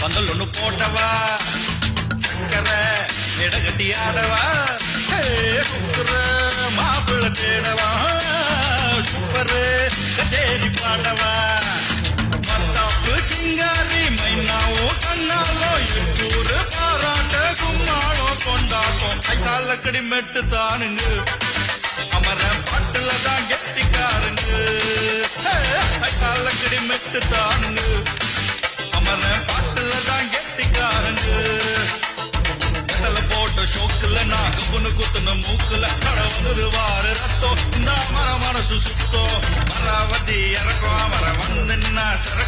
பந்தல் ஒண்ணு போட்டவா சக்கரை இடகட்டி ஆடவா சுக்கர மாப்பிள்ள தேடவா சூப்பரு கச்சேரி பாடவா மத்தாப்பு சிங்காரி மைனாவோ கண்ணாலோ எட்டூரு பாராட்ட கும்மாளோ கொண்டாட்டம் ஐசாலக்கடி மெட்டு தானுங்க அமர பாட்டுல தான் கெட்டிக்காருங்க ஐசாலக்கடி மெட்டு தானுங்க அமர பாட்டுல தான் கெட்டிக்காருங்க போட்ட ஷோக்குல நான் கப்புனு குத்துன மூக்குல கடவுள் வாரு ரத்தம் இந்த மர மனசு சுத்தம் மராவதி இறக்கம் மர வந்து சரக்கு